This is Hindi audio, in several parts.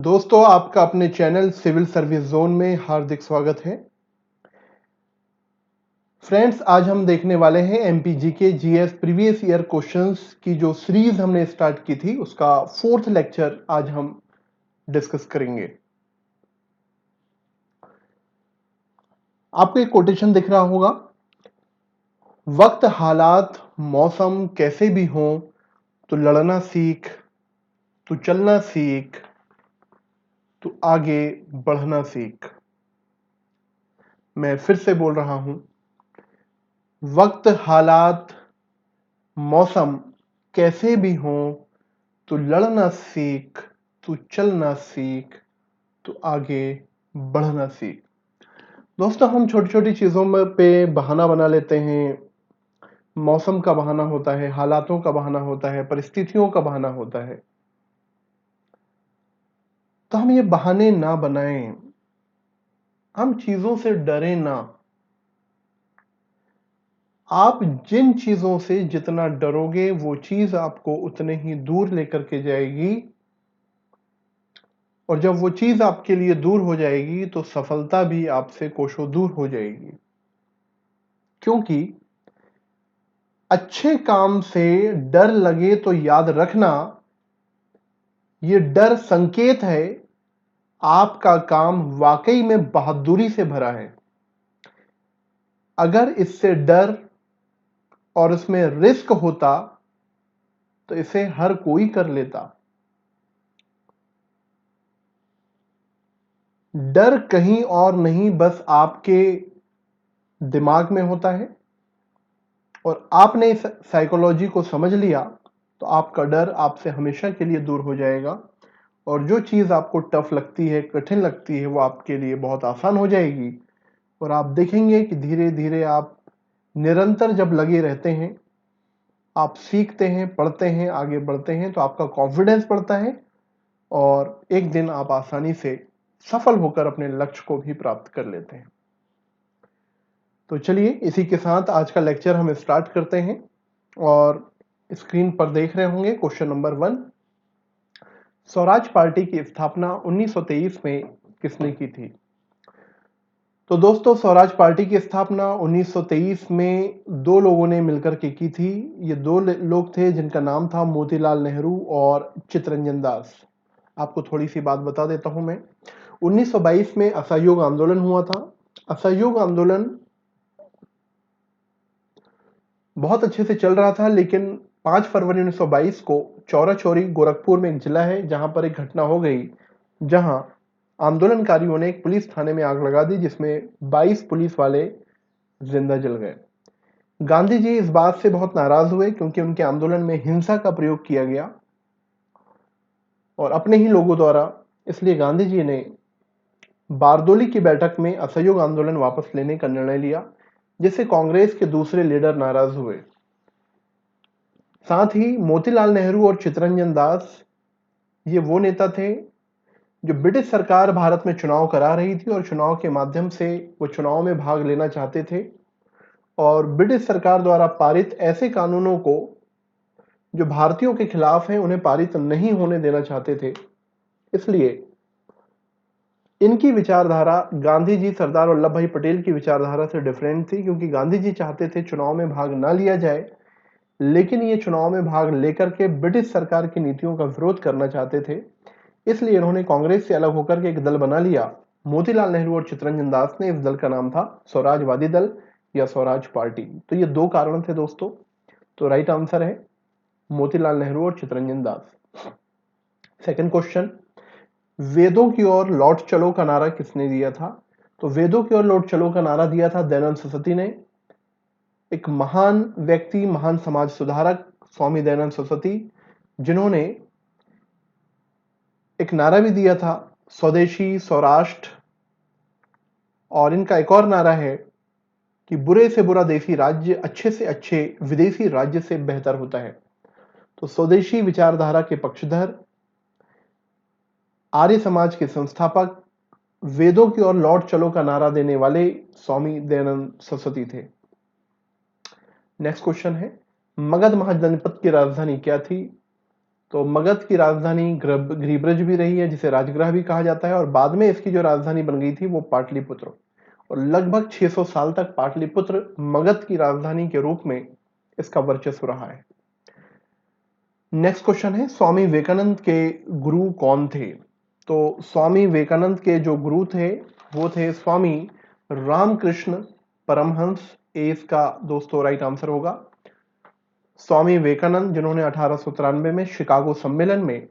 दोस्तों, आपका अपने चैनल सिविल सर्विस जोन में हार्दिक स्वागत है। फ्रेंड्स, आज हम देखने वाले हैं एमपीजी के जीएस प्रीवियस ईयर क्वेश्चंस की जो सीरीज हमने स्टार्ट की थी उसका 4th लेक्चर आज हम डिस्कस करेंगे। आपको एक कोटेशन दिख रहा होगा, वक्त हालात मौसम कैसे भी हो तो लड़ना सीख, तो चलना सीख, तो आगे बढ़ना सीख। मैं फिर से बोल रहा हूं, वक्त हालात मौसम कैसे भी हो तो लड़ना सीख, तो चलना सीख, तो आगे बढ़ना सीख। दोस्तों, हम छोटी छोटी चीजों में पे बहाना बना लेते हैं। मौसम का बहाना होता है, हालातों का बहाना होता है, परिस्थितियों का बहाना होता है। तो हम ये बहाने ना बनाएं, हम चीजों से डरे ना। आप जिन चीजों से जितना डरोगे वो चीज आपको उतने ही दूर लेकर के जाएगी, और जब वो चीज आपके लिए दूर हो जाएगी तो सफलता भी आपसे कोसों दूर हो जाएगी। क्योंकि अच्छे काम से डर लगे तो याद रखना, ये डर संकेत है आपका काम वाकई में बहादुरी से भरा है। अगर इससे डर और उसमें रिस्क होता तो इसे हर कोई कर लेता। डर कहीं और नहीं, बस आपके दिमाग में होता है, और आपने इस साइकोलॉजी को समझ लिया तो आपका डर आपसे हमेशा के लिए दूर हो जाएगा, और जो चीज आपको टफ लगती है, कठिन लगती है, वो आपके लिए बहुत आसान हो जाएगी। और आप देखेंगे कि धीरे धीरे आप निरंतर जब लगे रहते हैं, आप सीखते हैं, पढ़ते हैं, आगे बढ़ते हैं, तो आपका कॉन्फिडेंस बढ़ता है और एक दिन आप आसानी से सफल होकर अपने लक्ष्य को भी प्राप्त कर लेते हैं। तो चलिए, इसी के साथ आज का लेक्चर हम स्टार्ट करते हैं। और स्क्रीन पर देख रहे होंगे क्वेश्चन नंबर 1, स्वराज पार्टी की स्थापना 1923 में किसने की थी? तो दोस्तों, स्वराज पार्टी की स्थापना 1923 में दो लोगों ने मिलकर के की थी। ये दो लोग थे जिनका नाम था मोतीलाल नेहरू और चित्तरंजन दास। आपको थोड़ी सी बात बता देता हूं मैं। 1922 में असहयोग आंदोलन हुआ था। असहयोग आंदोलन बहुत अच्छे से चल रहा था, लेकिन 5 फरवरी 1922 को चौरा चौरी गोरखपुर में एक जिला है जहां पर एक घटना हो गई, जहां आंदोलनकारियों ने एक पुलिस थाने में आग लगा दी, जिसमें 22 पुलिस वाले जिंदा जल गए। गांधी जी इस बात से बहुत नाराज हुए क्योंकि उनके आंदोलन में हिंसा का प्रयोग किया गया और अपने ही लोगों द्वारा। इसलिए गांधी जी ने बारदोली की बैठक में असहयोग आंदोलन वापस लेने का निर्णय लिया, जिससे कांग्रेस के दूसरे लीडर नाराज हुए। साथ ही मोतीलाल नेहरू और चित्तरंजन दास ये वो नेता थे जो ब्रिटिश सरकार भारत में चुनाव करा रही थी और चुनाव के माध्यम से वो चुनाव में भाग लेना चाहते थे, और ब्रिटिश सरकार द्वारा पारित ऐसे कानूनों को जो भारतीयों के खिलाफ हैं उन्हें पारित नहीं होने देना चाहते थे। इसलिए इनकी विचारधारा गांधी जी, सरदार वल्लभ भाई पटेल की विचारधारा से डिफरेंट थी, क्योंकि गांधी जी चाहते थे चुनाव में भाग ना लिया जाए, लेकिन ये चुनाव में भाग लेकर के ब्रिटिश सरकार की नीतियों का विरोध करना चाहते थे। इसलिए इन्होंने कांग्रेस से अलग होकर के एक दल बना लिया। मोतीलाल नेहरू और चित्तरंजन दास ने, इस दल का नाम था स्वराजवादी दल या स्वराज पार्टी। तो ये दो कारण थे दोस्तों। तो राइट आंसर है मोतीलाल नेहरू और चित्तरंजन दास। सेकंड क्वेश्चन, वेदों की ओर लौट चलो का नारा किसने दिया था? तो वेदों की ओर लौट चलो का नारा दिया था दयानंद सरस्वती ने। एक महान व्यक्ति, महान समाज सुधारक स्वामी दयानंद सरस्वती, जिन्होंने एक नारा भी दिया था, स्वदेशी स्वराष्ट्र। और इनका एक और नारा है कि बुरे से बुरा देसी राज्य अच्छे से अच्छे विदेशी राज्य से बेहतर होता है। तो स्वदेशी विचारधारा के पक्षधर, आर्य समाज के संस्थापक, वेदों की ओर लौट चलो का नारा देने वाले स्वामी दयानंद सरस्वती थे। नेक्स्ट क्वेश्चन है, मगध महाजनपद की राजधानी क्या थी? तो मगध की राजधानी गिरिब्रज भी रही है, जिसे राजगृह भी कहा जाता है, और बाद में इसकी जो राजधानी बन गई थी वो पाटलिपुत्र, और लगभग 600 साल तक पाटलिपुत्र मगध की राजधानी के रूप में इसका वर्चस्व रहा है। नेक्स्ट क्वेश्चन है, स्वामी विवेकानंद के गुरु कौन थे? तो स्वामी विवेकानंद के जो गुरु थे वो थे स्वामी रामकृष्ण परमहंस। ए इसका दोस्तों राइट आंसर होगा। स्वामी विवेकानंद जिन्होंने 1893 में शिकागो सम्मेलन में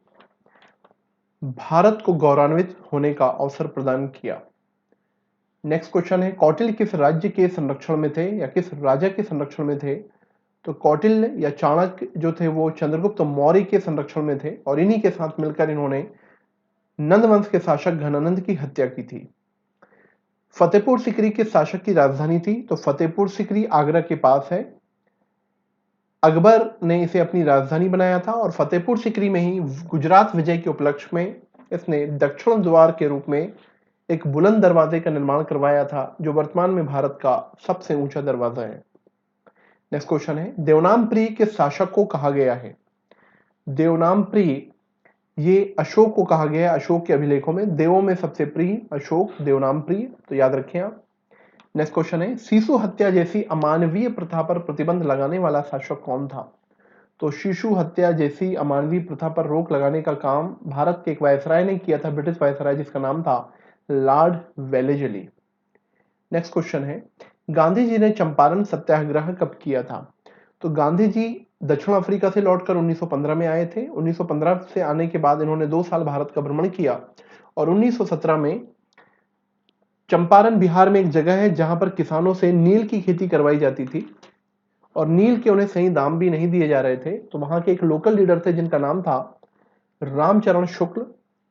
भारत को गौरवान्वित होने का अवसर प्रदान किया। नेक्स्ट क्वेश्चन है, कौटिल्य किस राज्य के संरक्षण में थे या किस राजा के संरक्षण में थे? तो कौटिल्य या चाणक्य जो थे वो चंद्रगुप्त मौर्य के संरक्षण में थे, और इन्हीं के साथ मिलकर इन्होंने नंद वंश के शासक घनानंद की हत्या की थी। फतेहपुर सीकरी के शासक की राजधानी थी? तो फतेहपुर सीकरी आगरा के पास है। अकबर ने इसे अपनी राजधानी बनाया था, और फतेहपुर सीकरी में ही गुजरात विजय के उपलक्ष्य में इसने दक्षिण द्वार के रूप में एक बुलंद दरवाजे का निर्माण करवाया था, जो वर्तमान में भारत का सबसे ऊंचा दरवाजा है। नेक्स्ट क्वेश्चन है, देवनामप्रिय के शासक को कहा गया है? देवनामप्रिय ये अशोक को कहा गया है। अशोक के अभिलेखों में देवों में सबसे प्रिय अशोक, देवनामप्रिय, तो याद रखें आप। नेक्स्ट क्वेश्चन है, शिशु हत्या जैसी अमानवीय प्रथा पर प्रतिबंध लगाने वाला शासक कौन था? तो शिशु हत्या जैसी अमानवीय प्रथा पर रोक लगाने का काम भारत के एक वायसराय ने किया था, ब्रिटिश वायसराय, जिसका नाम था लॉर्ड वेलेजली। नेक्स्ट क्वेश्चन है, गांधी जी ने चंपारण सत्याग्रह कब किया था? तो गांधी जी दक्षिण अफ्रीका से लौटकर 1915 में आए थे। 1915 से आने के बाद इन्होंने 2 साल भारत का भ्रमण किया, और 1917 में चंपारण बिहार में एक जगह है जहां पर किसानों से नील की खेती करवाई जाती थी, और नील के उन्हें सही दाम भी नहीं दिए जा रहे थे। तो वहां के एक लोकल लीडर थे जिनका नाम था रामचरण शुक्ल।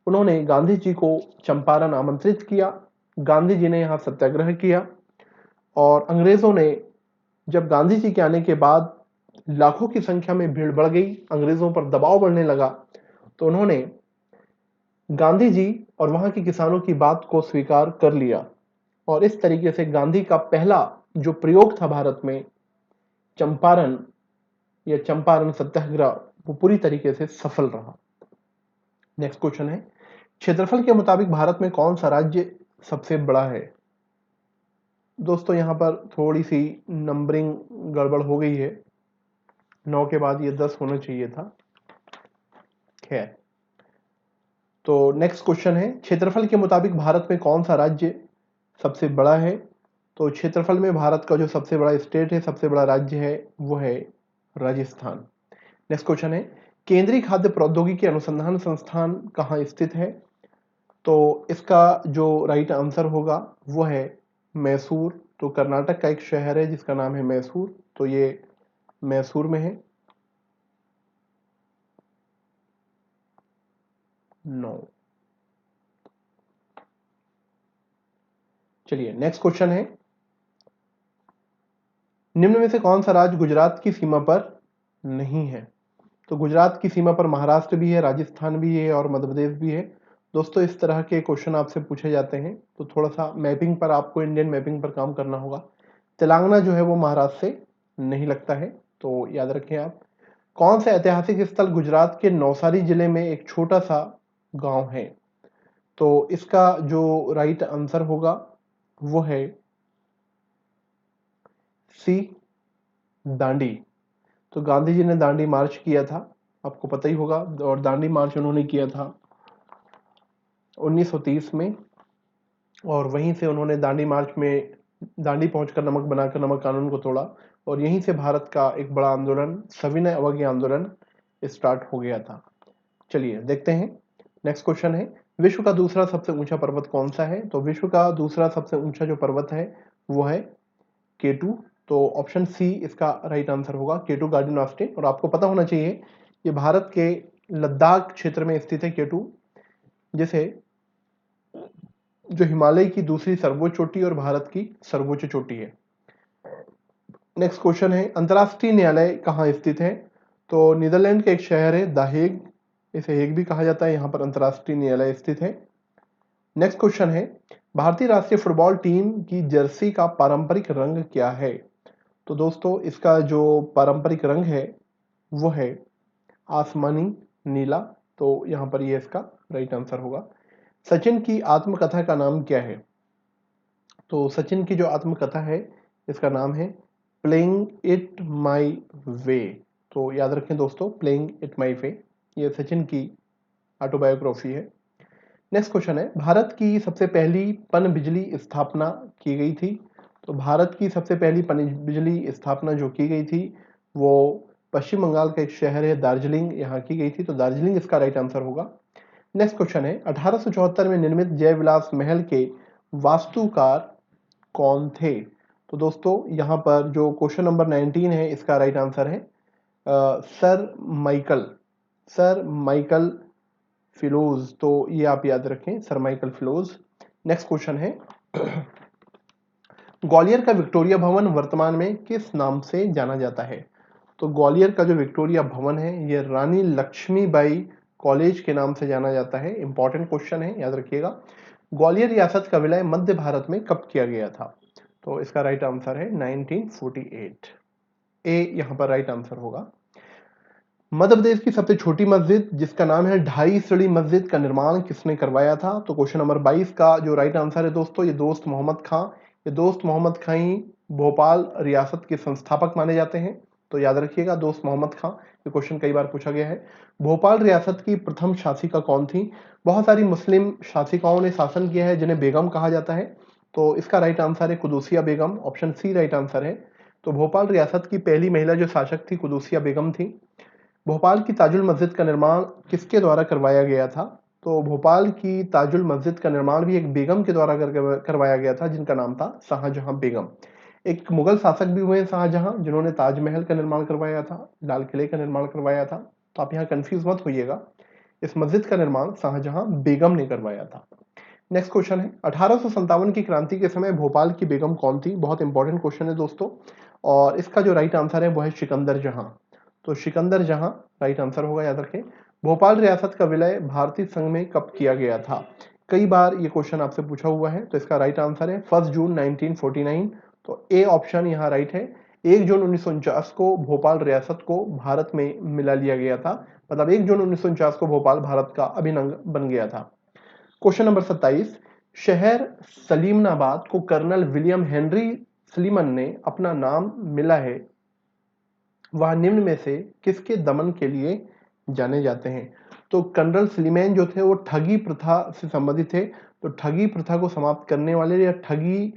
उन्होंने गांधी जी को चंपारण आमंत्रित किया। गांधी जी ने यहां सत्याग्रह किया, और अंग्रेजों ने जब गांधी जी के आने के बाद लाखों की संख्या में भीड़ बढ़ गई, अंग्रेजों पर दबाव बढ़ने लगा, तो उन्होंने गांधी जी और वहां के किसानों की बात को स्वीकार कर लिया, और इस तरीके से गांधी का पहला जो प्रयोग था भारत में चंपारण या चंपारण सत्याग्रह, वो पूरी तरीके से सफल रहा। नेक्स्ट क्वेश्चन है, क्षेत्रफल के मुताबिक भारत में कौन सा राज्य सबसे बड़ा है? दोस्तों यहां पर थोड़ी सी नंबरिंग गड़बड़ हो गई है, 9 के बाद ये 10 होना चाहिए था। खैर, तो नेक्स्ट क्वेश्चन है, क्षेत्रफल के मुताबिक भारत में कौन सा राज्य सबसे बड़ा है? तो क्षेत्रफल में भारत का जो सबसे बड़ा स्टेट है, सबसे बड़ा राज्य है, वो है राजस्थान। नेक्स्ट क्वेश्चन है, केंद्रीय खाद्य प्रौद्योगिकी अनुसंधान संस्थान कहाँ स्थित है? तो इसका जो राइट आंसर होगा वो है मैसूर। तो कर्नाटक का एक शहर है जिसका नाम है मैसूर, तो ये मैसूर में है। 9। चलिए नेक्स्ट क्वेश्चन है, निम्न में से कौन सा राज्य गुजरात की सीमा पर नहीं है? तो गुजरात की सीमा पर महाराष्ट्र भी है, राजस्थान भी है, और मध्य प्रदेश भी है। दोस्तों इस तरह के क्वेश्चन आपसे पूछे जाते हैं, तो थोड़ा सा मैपिंग पर आपको, इंडियन मैपिंग पर काम करना होगा। तेलंगाना जो है वो महाराष्ट्र से नहीं लगता है, तो याद रखें आप। कौन सा ऐतिहासिक स्थल गुजरात के नवसारी जिले में एक छोटा सा गांव है? तो इसका जो राइट आंसर होगा वो है सी, दांडी। तो गांधी जी ने दांडी मार्च किया था, आपको पता ही होगा, और दांडी मार्च उन्होंने किया था 1930 में, और वहीं से उन्होंने दांडी मार्च में दांडी पहुंचकर नमक बनाकर नमक कानून को तोड़ा, और यहीं से भारत का एक बड़ा आंदोलन, सविनय अवज्ञा आंदोलन स्टार्ट हो गया था। चलिए देखते हैं, नेक्स्ट क्वेश्चन है, विश्व का दूसरा सबसे ऊंचा पर्वत कौन सा है? तो विश्व का दूसरा सबसे ऊंचा जो पर्वत है वो है K2। तो ऑप्शन सी इसका राइट आंसर होगा, K2 गार्डन ऑफ स्टेट। और आपको पता होना चाहिए ये भारत के लद्दाख क्षेत्र में स्थित है K2, जिसे जो हिमालय की दूसरी सर्वोच्च चोटी और भारत की सर्वोच्च चोटी है। नेक्स्ट क्वेश्चन है, अंतरराष्ट्रीय न्यायालय कहाँ स्थित है? तो नीदरलैंड का एक शहर है द हेग, इसे हेग भी कहा जाता है, यहाँ पर अंतरराष्ट्रीय न्यायालय स्थित है। नेक्स्ट क्वेश्चन है, भारतीय राष्ट्रीय फुटबॉल टीम की जर्सी का पारंपरिक रंग क्या है? तो दोस्तों इसका जो पारंपरिक रंग है वो है आसमानी नीला, तो यहाँ पर ये इसका राइट आंसर होगा। सचिन की आत्मकथा का नाम क्या है? तो सचिन की जो आत्मकथा है इसका नाम है प्लेइंग इट माई वे। तो याद रखें दोस्तों, प्लेइंग इट माई वे, ये सचिन की ऑटोबायोग्राफी है। नेक्स्ट क्वेश्चन है, भारत की सबसे पहली पनबिजली स्थापना की गई थी। तो भारत की सबसे पहली पनबिजली स्थापना जो की गई थी वो पश्चिम बंगाल का एक शहर है दार्जिलिंग, यहाँ की गई थी। तो दार्जिलिंग इसका राइट आंसर होगा। नेक्स्ट क्वेश्चन है, 1874 में निर्मित जयविलास महल के वास्तुकार कौन थे? तो दोस्तों यहाँ पर जो क्वेश्चन नंबर 19 है इसका राइट आंसर है सर माइकल फिलोज। तो ये आप याद रखें, सर माइकल फिलोज। नेक्स्ट क्वेश्चन है, ग्वालियर का विक्टोरिया भवन वर्तमान में किस नाम से जाना जाता है? तो ग्वालियर का जो विक्टोरिया भवन है ये रानी लक्ष्मीबाई कॉलेज के नाम से जाना जाता है। इंपॉर्टेंट क्वेश्चन है, याद रखिएगा। ग्वालियर रियासत का विलय मध्य भारत में कब किया गया था? तो इसका राइट आंसर है 1948। ए यहाँ पर राइट आंसर होगा। मध्य प्रदेश की सबसे छोटी मस्जिद जिसका नाम है ढाई सीढ़ी मस्जिद का निर्माण किसने करवाया था? तो क्वेश्चन नंबर 22 का जो राइट आंसर है दोस्तों, ये दोस्त मोहम्मद खां। ये दोस्त मोहम्मद खां ही भोपाल रियासत के संस्थापक माने जाते हैं। तो याद रखिएगा, दोस्त मोहम्मद खां। ये क्वेश्चन कई बार पूछा गया है। भोपाल रियासत की प्रथम शासिका कौन थी? बहुत सारी मुस्लिम शासिकाओं ने शासन किया है जिन्हें बेगम कहा जाता है। तो इसका राइट आंसर है कुदूसिया बेगम, ऑप्शन सी राइट आंसर है। तो भोपाल रियासत की पहली महिला जो शासक थी कुदूसिया बेगम थी। भोपाल की ताजुल मस्जिद का निर्माण किसके द्वारा करवाया गया था? तो भोपाल की ताजुल मस्जिद का निर्माण भी एक बेगम के द्वारा करवाया गया था जिनका नाम था शाहजहां बेगम। एक मुगल शासक भी हुए शाहजहां जिन्होंने ताजमहल का निर्माण करवाया था, लाल किले का निर्माण करवाया था। तो आप यहाँ कंफ्यूज मत होइएगा, इस मस्जिद का निर्माण शाहजहां बेगम ने करवाया था। नेक्स्ट क्वेश्चन है, 1857 की क्रांति के समय भोपाल की बेगम कौन थी? बहुत इंपॉर्टेंट क्वेश्चन है दोस्तों, और इसका जो राइट आंसर है वो है सिकंदर जहां। तो सिकंदर जहां राइट आंसर होगा, याद रखें। भोपाल रियासत का विलय भारतीय संघ में कब किया गया था? कई बार ये क्वेश्चन आपसे पूछा हुआ है। तो इसका राइट आंसर है 1 जून 1949। तो ए ऑप्शन यहाँ राइट है। 1 जून 1949 को भोपाल रियासत को भारत में मिला लिया गया था, मतलब 1 जून 1949 को भोपाल भारत का अभिन्न अंग बन गया था। क्वेश्चन नंबर 27, शहर सलीमनाबाद को कर्नल विलियम हेनरी सलीमन ने अपना नाम मिला है, वह निम्न में से किसके दमन के लिए जाने जाते हैं? तो कर्नल सलीमैन जो थे वो ठगी प्रथा से संबंधित थे। तो ठगी प्रथा को समाप्त करने वाले या ठगी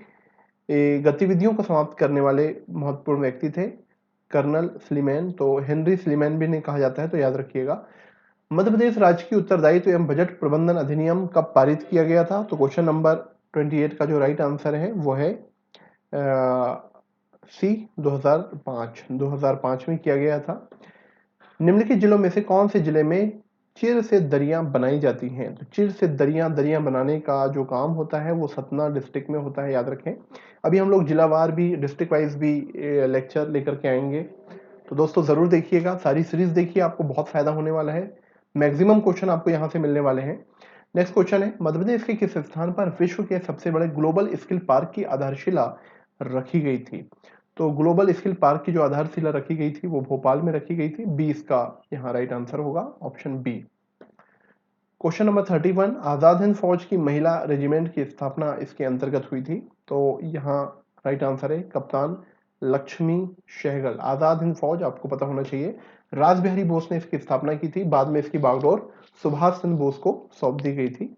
गतिविधियों को समाप्त करने वाले महत्वपूर्ण व्यक्ति थे कर्नल सलीमैन। तो हेनरी सलीमैन भी नहीं कहा जाता है, तो याद रखिएगा। मध्य प्रदेश राजकीय उत्तरदायित्व एवं बजट प्रबंधन अधिनियम कब पारित किया गया था? तो क्वेश्चन नंबर 28 का जो राइट आंसर है वो है सी 2005 में किया गया था। निम्नलिखित जिलों में से कौन से जिले में चिर से दरियां बनाई जाती हैं? तो चिर से दरियां बनाने का जो काम होता है वो सतना डिस्ट्रिक्ट में होता है, याद रखें। अभी हम लोग जिलावार भी, डिस्ट्रिक्ट वाइज भी लेक्चर लेकर के आएंगे, तो दोस्तों जरूर देखिएगा, सारी सीरीज देखिए, आपको बहुत फायदा होने वाला है। मैक्सिमम क्वेश्चन आपको यहाँ से मिलने वाले हैं। नेक्स्ट क्वेश्चन है, मध्य प्रदेश के किस स्थान पर विश्व के सबसे बड़े ग्लोबल स्किल पार्क की आधारशिला रखी गई थी? तो ग्लोबल स्किल पार्क की जो आधारशिला रखी गई थी वो भोपाल में रखी गई थी। 20 का यहाँ राइट आंसर होगा, option B. Question number 31, Azad Hind फौज की महिला रेजिमेंट की स्थापना इसके अंतर्गत हुई थी। तो यहाँ राइट आंसर है कप्तान लक्ष्मी सहगल। आजाद हिंद फौज आपको पता होना चाहिए, राज बिहारी बोस ने इसकी स्थापना की थी, बाद में इसकी बागडोर सुभाष चंद्र बोस को सौंप दी गई थी।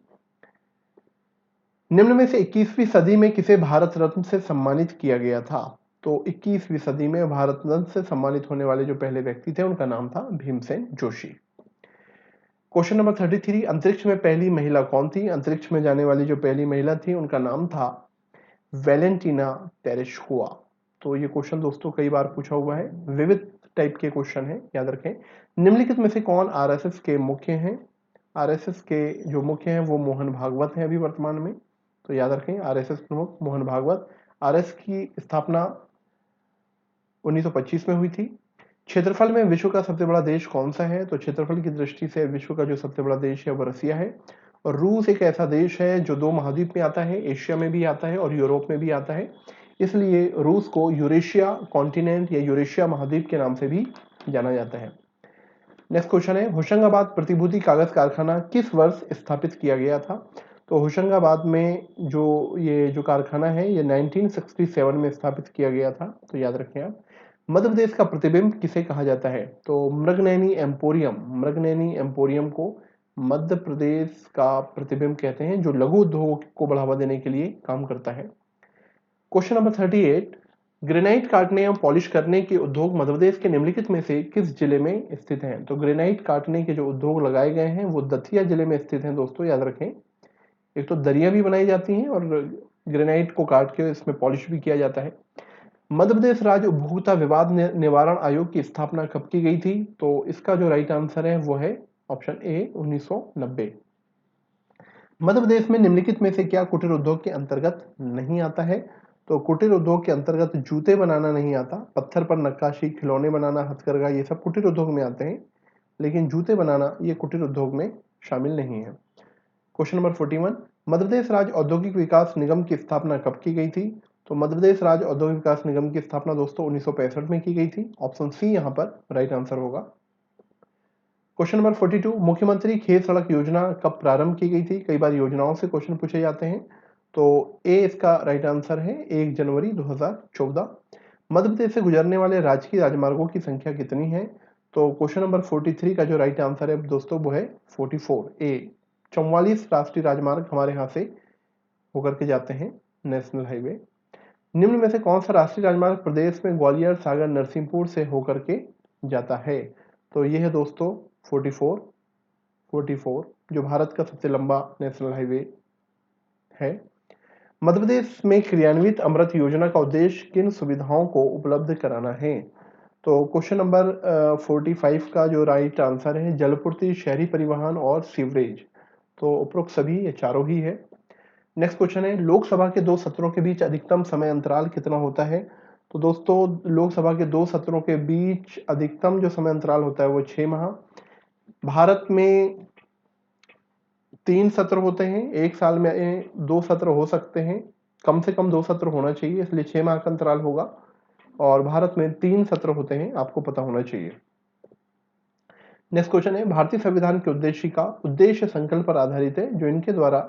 निम्न में से 21वीं सदी में किसे भारत रत्न से सम्मानित किया गया था? तो 21वीं सदी में भारत रत्न से सम्मानित होने वाले जो पहले व्यक्ति थे उनका नाम था भीमसेन जोशी। क्वेश्चन नंबर 33, अंतरिक्ष में पहली महिला कौन थी? अंतरिक्ष में जाने वाली जो पहली महिला थी उनका नाम था वैलेंटीना तेरेस्कुआ। तो ये क्वेश्चन दोस्तों कई बार पूछा हुआ है, विविध टाइप के क्वेश्चन है, याद रखें। निम्नलिखित में से कौन आरएसएस के मुख्य हैं? आरएसएस के जो मुख्य हैं वो मोहन भागवत हैं अभी वर्तमान में। तो याद रखें, आरएसएस प्रमुख मोहन भागवत। आरएस की स्थापना 1925 में हुई थी। क्षेत्रफल में विश्व का सबसे बड़ा देश कौन सा है? तो क्षेत्रफल की दृष्टि से विश्व का जो सबसे बड़ा देश है वो रसिया है। और रूस एक ऐसा देश है जो 2 महाद्वीप में आता है, एशिया में भी आता है और यूरोप में भी आता है, इसलिए रूस को यूरेशिया कॉन्टिनेंट या यूरेशिया महाद्वीप के नाम से भी जाना जाता है। नेक्स्ट क्वेश्चन है, होशंगाबाद प्रतिभूति कागज कारखाना किस वर्ष स्थापित किया गया था? तो होशंगाबाद में जो कारखाना है ये 1967 में स्थापित किया गया था, तो याद रखें आप। मध्य प्रदेश का प्रतिबिंब किसे कहा जाता है? तो मृगनयनी एम्पोरियम को मध्य प्रदेश का प्रतिबिंब कहते हैं, जो लघु उद्योग को बढ़ावा देने के लिए काम करता है। क्वेश्चन नंबर 38, ग्रेनाइट काटने एवं पॉलिश करने के उद्योग मध्य प्रदेश के निम्नलिखित में से किस जिले में स्थित हैं? तो ग्रेनाइट काटने के जो उद्योग लगाए गए हैं वो दतिया जिले में स्थित हैं दोस्तों, याद रखें। एक तो दरिया भी बनाई जाती हैं और ग्रेनाइट को काट के इसमें पॉलिश भी किया जाता है। मध्य प्रदेश राज्य उपभोक्ता विवाद निवारण आयोग की स्थापना कब की गई थी? तो इसका जो राइट आंसर है वो है ऑप्शन ए 1990। मध्य प्रदेश में निम्नलिखित में से क्या कुटीर उद्योग के अंतर्गत नहीं आता है? तो कुटीर उद्योग के अंतर्गत जूते बनाना नहीं आता, पत्थर पर नक्काशी, खिलौने बनाना, हथकरघा, ये सब कुटीर उद्योग में आते हैं, लेकिन जूते बनाना ये कुटीर उद्योग में शामिल नहीं है। क्वेश्चन नंबर 41, मध्य प्रदेश राज्य औद्योगिक विकास निगम की स्थापना कब की गई थी? तो मध्य प्रदेश राज्य औद्योगिक विकास निगम की स्थापना दोस्तों 1965 में की गई थी। ऑप्शन सी यहां पर राइट आंसर होगा। क्वेश्चन नंबर 42, मुख्यमंत्री खेत सड़क योजना कब प्रारंभ की गई थी? कई बार योजनाओं से क्वेश्चन पूछे जाते हैं, तो ए इसका राइट आंसर है 1 जनवरी 2014। मध्य प्रदेश से गुजरने वाले राजकीय राजमार्गों की संख्या कितनी है? तो क्वेश्चन नंबर 43 का जो राइट आंसर है दोस्तों वो है 44 ए। 44 राष्ट्रीय राजमार्ग हमारे यहाँ से होकर के जाते हैं, नेशनल हाईवे। निम्न में से कौन सा राष्ट्रीय राजमार्ग प्रदेश में ग्वालियर, सागर, नरसिंहपुर से होकर के जाता है? तो ये है दोस्तों 44 जो भारत का सबसे लंबा नेशनल हाईवे है। मध्य प्रदेश में क्रियान्वित अमृत योजना का उद्देश्य किन सुविधाओं को उपलब्ध कराना है? तो क्वेश्चन नंबर 45 का जो राइट आंसर है जलपूर्ति, शहरी परिवहन और सीवरेज। तो उपरोक्त सभी ये चारों ही है। नेक्स्ट क्वेश्चन है, लोकसभा के 2 सत्रों के बीच अधिकतम समय अंतराल कितना होता है? तो दोस्तों लोकसभा के 2 सत्रों के बीच अधिकतम जो समय अंतराल होता है वो 6 माह। भारत में 3 सत्र होते हैं, एक साल में 2 सत्र हो सकते हैं, कम से कम 2 सत्र होना चाहिए, इसलिए 6 माह का अंतराल होगा। और भारत में 3 सत्र होते हैं, आपको पता होना चाहिए। नेक्स्ट क्वेश्चन है, भारतीय संविधान के उद्देश्य संकल्प पर आधारित है जो इनके द्वारा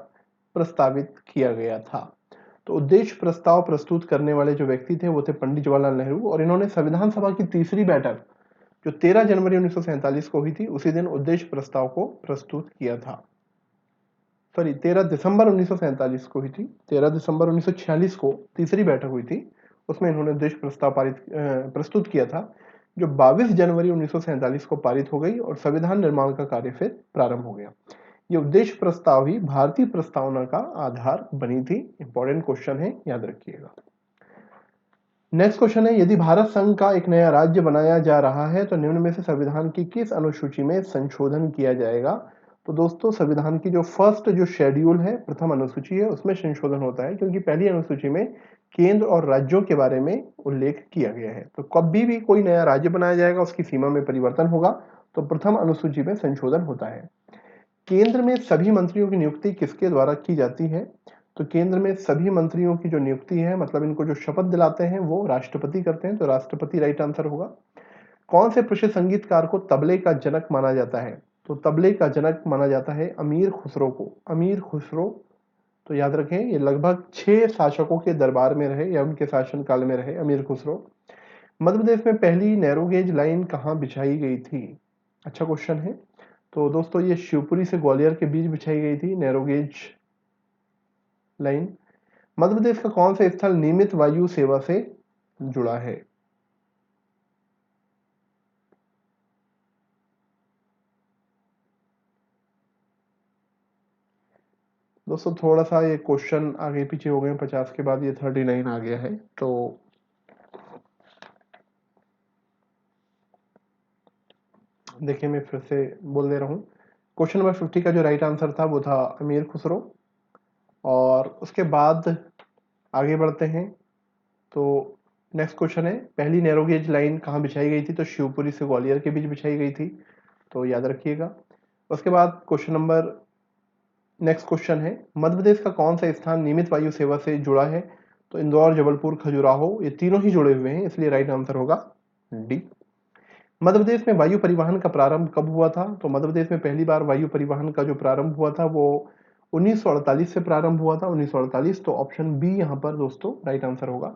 प्रस्तावित किया गया था। तो उद्देश्य प्रस्ताव प्रस्तुत करने वाले जो व्यक्ति थे वो थे पंडित जवाहरलाल नेहरू, और इन्होंने संविधान सभा की तीसरी बैठक जो 13 जनवरी 1947 को हुई थी उसी दिन उद्देश्य प्रस्ताव को प्रस्तुत किया था। सॉरी 13 दिसंबर 1947 को हुई थी, 13 दिसंबर 1946 को तीसरी बैठक हुई थी, उसमें इन्होंने उद्देश्य प्रस्ताव प्रस्तुत किया था, जो 22 जनवरी 1947 को पारित हो गई और संविधान निर्माण का कार्य फिर प्रारंभ हो गया। ये उद्देश्य प्रस्ताव ही भारतीय प्रस्तावना का आधार बनी थी। इंपॉर्टेंट क्वेश्चन है, याद रखिएगा। नेक्स्ट क्वेश्चन है, यदि भारत संघ का एक नया राज्य बनाया जा रहा है तो निम्न में से संविधान की किस अनुसूची में संशोधन किया जाएगा? तो दोस्तों संविधान की जो फर्स्ट जो शेड्यूल है, प्रथम अनुसूची है, उसमें संशोधन होता है, क्योंकि पहली अनुसूची में केंद्र और राज्यों के बारे में उल्लेख किया गया है। तो कभी भी कोई नया राज्य बनाया जाएगा उसकी सीमा में परिवर्तन होगा, तो प्रथम अनुसूची में संशोधन होता है। केंद्र में सभी मंत्रियों की नियुक्ति किसके द्वारा की जाती है? तो केंद्र में सभी मंत्रियों की जो नियुक्ति है, मतलब इनको जो शपथ दिलाते हैं वो राष्ट्रपति करते हैं, तो राष्ट्रपति राइट आंसर होगा। कौन से प्रसिद्ध संगीतकार को तबले का जनक माना जाता है? तो तबले का जनक माना जाता है अमीर खुसरो को। अमीर खुसरो, तो याद रखें ये लगभग 6 शासकों के दरबार में रहे या उनके शासनकाल में रहे अमीर खुसरो। मध्य प्रदेश में पहली नैरो गेज लाइन कहाँ बिछाई गई थी? अच्छा क्वेश्चन है। तो दोस्तों ये शिवपुरी से ग्वालियर के बीच बिछाई गई थी narrow gauge line. Madhya Pradesh का कौन सा स्थल नियमित वायु सेवा से जुड़ा है? दोस्तों थोड़ा सा ये क्वेश्चन आगे पीछे हो गए, 50 के बाद ये 39 आ गया है, तो देखिए मैं फिर से बोल दे रहा हूँ। क्वेश्चन नंबर 50 का जो राइट आंसर था वो था अमीर खुसरो। और उसके बाद आगे बढ़ते हैं, तो नेक्स्ट क्वेश्चन है, पहली नैरो गेज लाइन कहाँ बिछाई गई थी? तो शिवपुरी से ग्वालियर के बीच बिछाई गई थी, तो याद रखिएगा। उसके बाद क्वेश्चन नंबर नेक्स्ट क्वेश्चन है, मध्य प्रदेश का कौन सा स्थान नियमित वायु सेवा से जुड़ा है? तो इंदौर, जबलपुर, खजुराहो, ये तीनों ही जुड़े हुए हैं, इसलिए राइट आंसर होगा डी। मध्य प्रदेश में वायु परिवहन का प्रारंभ कब हुआ था? तो मध्य प्रदेश में पहली बार वायु परिवहन का जो प्रारंभ हुआ था वो 1948 से प्रारंभ हुआ था, 1948। तो ऑप्शन बी यहाँ पर दोस्तों राइट आंसर होगा।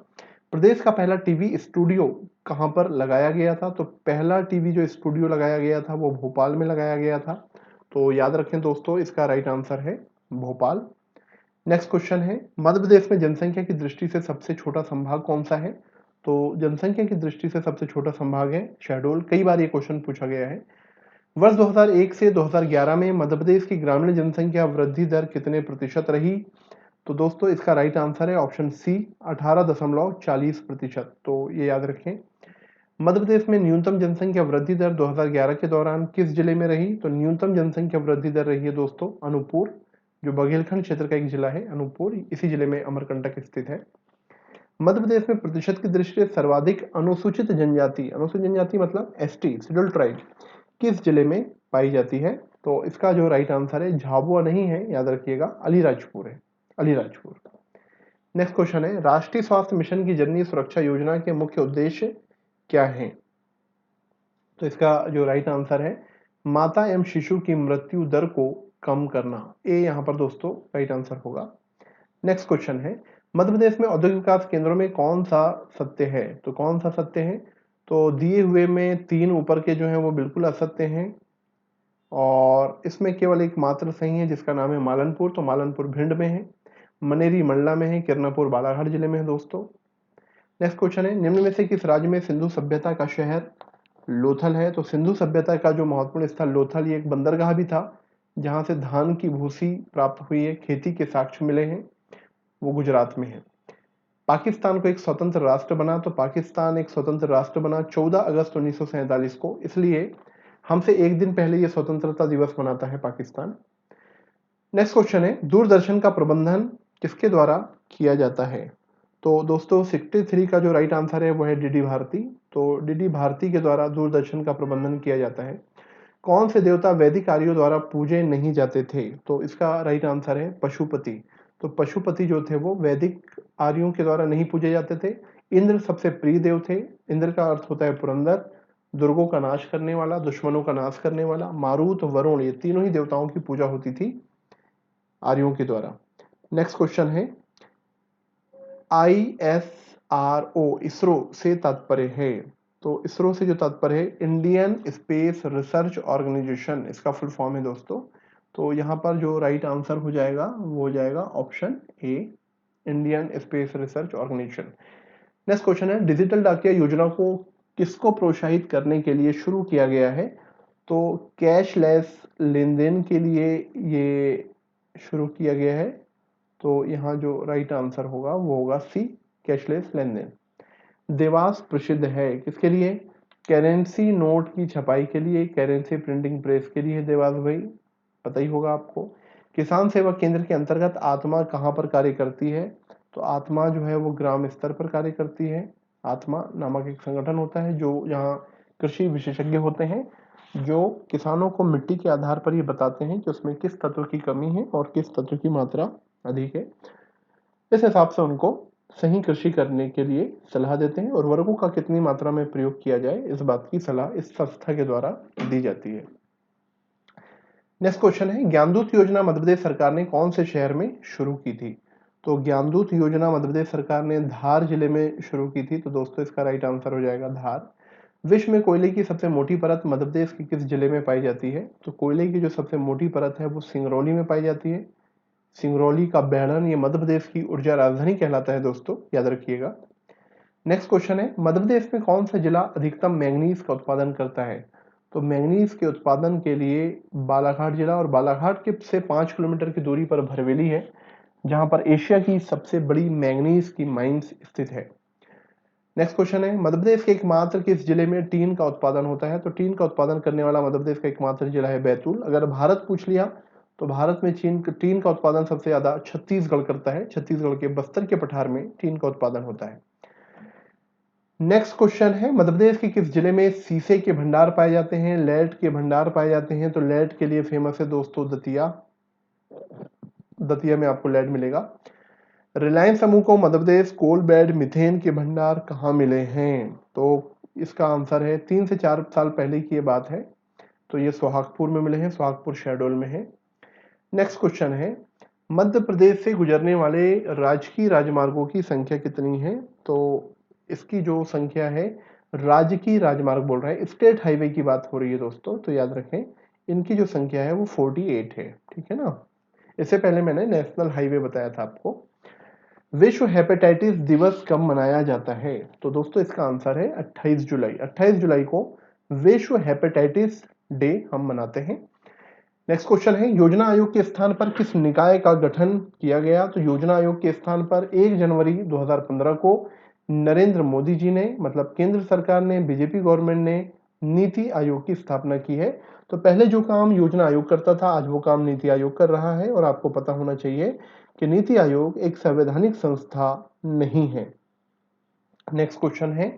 प्रदेश का पहला टीवी स्टूडियो कहाँ पर लगाया गया था? तो पहला टीवी जो स्टूडियो लगाया गया था वो भोपाल में लगाया गया था। तो याद रखें दोस्तों, इसका राइट आंसर है भोपाल। नेक्स्ट क्वेश्चन है, मध्य प्रदेश में जनसंख्या की दृष्टि से सबसे छोटा संभाग कौन सा है? तो जनसंख्या की दृष्टि से सबसे छोटा संभाग है शहडोल। कई बार ये क्वेश्चन पूछा गया है। वर्ष 2001 से 2011 में मध्य प्रदेश की ग्रामीण जनसंख्या वृद्धि दर कितने प्रतिशत रही? तो दोस्तों इसका राइट आंसर है ऑप्शन सी 18.40%। तो ये याद रखें। मध्य प्रदेश में न्यूनतम जनसंख्या वृद्धि दर 2011 के दौरान किस जिले में रही? तो न्यूनतम जनसंख्या वृद्धि दर रही है दोस्तों अनूपपुर, जो बघेलखंड क्षेत्र का एक जिला है अनूपपुर, इसी जिले में अमरकंटक स्थित है। मध्य प्रदेश में प्रतिशत की दृष्टि से सर्वाधिक अनुसूचित जनजाति मतलब एसटी शेड्यूल्ड ट्राइब किस जिले में पाई जाती है? तो इसका जो राइट आंसर है झाबुआ नहीं है, याद रखिएगा अलीराजपुर है, अलीराजपुर। नेक्स्ट क्वेश्चन है, राष्ट्रीय स्वास्थ्य मिशन की जननी सुरक्षा योजना के मुख्य उद्देश्य क्या है? तो इसका जो राइट आंसर है माता एवं शिशु की मृत्यु दर को कम करना। ए यहाँ पर दोस्तों राइट आंसर होगा। नेक्स्ट क्वेश्चन है, मध्य प्रदेश में औद्योगिक विकास केंद्रों में कौन सा सत्य है? तो कौन सा सत्य है? तो दिए हुए में 3 ऊपर के जो हैं वो बिल्कुल असत्य हैं और इसमें केवल एक मात्र सही है जिसका नाम है मालनपुर। तो मालनपुर भिंड में है, मनेरी मंडला में है, किरनापुर बालाघाट जिले में है दोस्तों। नेक्स्ट क्वेश्चन है, निम्न में से किस राज्य में सिंधु सभ्यता का शहर लोथल है? तो सिंधु सभ्यता का जो महत्वपूर्ण स्थल लोथल, ये एक बंदरगाह भी था जहां से धान की भूसी प्राप्त हुई है, खेती के साक्ष्य मिले हैं, वो गुजरात में है। पाकिस्तान को एक स्वतंत्र राष्ट्र बना, तो पाकिस्तान एक स्वतंत्र राष्ट्र बना 14 अगस्त 1947 को, इसलिए हमसे एक दिन पहले ये स्वतंत्रता दिवस मनाता है पाकिस्तान। नेक्स्ट क्वेश्चन है, दूरदर्शन का प्रबंधन किसके द्वारा किया जाता है? तो दोस्तों 63 का जो राइट आंसर है वो है डीडी भारती। तो डीडी भारती के द्वारा दूरदर्शन का प्रबंधन किया जाता है। कौन से देवता वैदिक आर्यों द्वारा पूजे नहीं जाते थे? तो इसका राइट आंसर है पशुपति। तो पशुपति जो थे वो वैदिक आर्यों के द्वारा नहीं पूजे जाते थे। इंद्र सबसे प्रिय देव थे। इंद्र का अर्थ होता है पुरंदर, दुर्गों का नाश करने वाला, दुश्मनों का नाश करने वाला। मारुत, वरुण, ये तीनों ही देवताओं की पूजा होती थी आर्यों के द्वारा। नेक्स्ट क्वेश्चन है, ISRO इसरो से तात्पर्य है? तो इसरो से जो तात्पर्य है इंडियन स्पेस रिसर्च ऑर्गेनाइजेशन, इसका फुल फॉर्म है दोस्तों। तो यहाँ पर जो राइट आंसर हो जाएगा वो हो जाएगा option A, Indian space research organisation. Next question है, डिजिटल डाकिया योजना को किसको प्रोत्साहित करने के लिए शुरू किया गया है? तो कैशलेस लेन देन के लिए ये शुरू किया गया है। तो यहाँ जो राइट आंसर होगा वो होगा सी, कैशलेस लेन देन। देवास प्रसिद्ध है किसके लिए? करेंसी नोट की छपाई के लिए, करेंसी प्रिंटिंग प्रेस के लिए देवास भाई, पता ही होगा आपको। किसान सेवा केंद्र के अंतर्गत आत्मा कहाँ पर कार्य करती है? तो आत्मा जो है वो ग्राम स्तर पर कार्य करती है। आत्मा नामक एक संगठन होता है जो यहाँ कृषि विशेषज्ञ होते हैं, जो किसानों को मिट्टी के आधार पर ये बताते हैं कि उसमें किस तत्व की कमी है और किस तत्व की मात्रा अधिक है। इस हिसाब से उनको सही कृषि करने के लिए सलाह देते हैं, और उर्वरकों का कितनी मात्रा में प्रयोग किया जाए इस बात की सलाह इस संस्था के द्वारा दी जाती है। नेक्स्ट क्वेश्चन है, ज्ञानदूत योजना मध्य प्रदेश सरकार ने कौन से शहर में शुरू की थी? तो ज्ञानदूत योजना मध्य प्रदेश सरकार ने धार जिले में शुरू की थी। तो दोस्तों इसका राइट आंसर हो जाएगा धार। विश्व में कोयले की सबसे मोटी परत मध्य प्रदेश के किस जिले में पाई जाती है? तो कोयले की जो सबसे मोटी परत है वो सिंगरौली में पाई जाती है। सिंगरौली का बैढ़न ये मध्य प्रदेश की ऊर्जा राजधानी कहलाता है दोस्तों, याद रखिएगा। नेक्स्ट क्वेश्चन है, मध्य प्रदेश में कौन सा जिला अधिकतम मैंगनीज का उत्पादन करता है? तो मैंगनीज के उत्पादन के लिए बालाघाट जिला, और बालाघाट के से 5 किलोमीटर की दूरी पर भरवेली है जहां पर एशिया की सबसे बड़ी मैंगनीज की माइंस स्थित है। नेक्स्ट क्वेश्चन है, मध्य प्रदेश के एकमात्र किस जिले में टीन का उत्पादन होता है? तो टीन का उत्पादन करने वाला मध्य प्रदेश का एकमात्र जिला है बैतूल। अगर भारत पूछ लिया तो भारत में टीन का उत्पादन सबसे ज्यादा छत्तीसगढ़ करता है। छत्तीसगढ़ के बस्तर के पठार में टीन का उत्पादन होता है। नेक्स्ट क्वेश्चन है, मध्य प्रदेश के किस जिले में शीशे के भंडार पाए जाते हैं, लेड के भंडार पाए जाते हैं? तो लेड के लिए फेमस है दोस्तों दतिया। दतिया में आपको लेड मिलेगा। रिलायंस समूह को Madhya Pradesh coal bed methane के भंडार कहाँ मिले हैं? तो इसका आंसर है 3 से 4 साल पहले की ये बात है। तो ये सोहागपुर में मिले हैं, सोहागपुर शहडोल में है। नेक्स्ट क्वेश्चन है, मध्य प्रदेश से गुजरने वाले राजकीय राजमार्गों की संख्या कितनी है? तो इसकी जो संख्या है, राजकीय राजमार्ग बोल रहा है, स्टेट हाईवे की बात हो रही है दोस्तों, तो याद रखें इनकी जो संख्या है वो 48 है, ठीक है ना। इससे पहले मैंने नेशनल हाईवे बताया था आपको। विश्व हेपेटाइटिस दिवस कब मनाया जाता है? तो दोस्तों इसका आंसर है 28 जुलाई। 28 जुलाई को विश्व हेपेटाइटिस डे हम मनाते हैं। नेक्स्ट क्वेश्चन है, योजना आयोग के स्थान पर किस निकाय का गठन किया गया? तो योजना आयोग के स्थान पर 1 जनवरी 2015 को नरेंद्र मोदी जी ने, मतलब केंद्र सरकार ने, बीजेपी गवर्नमेंट ने नीति आयोग की स्थापना की है। तो पहले जो काम योजना आयोग करता था, आज वो काम नीति आयोग कर रहा है। और आपको पता होना चाहिए कि नीति आयोग एक संवैधानिक संस्था नहीं है। नेक्स्ट क्वेश्चन है,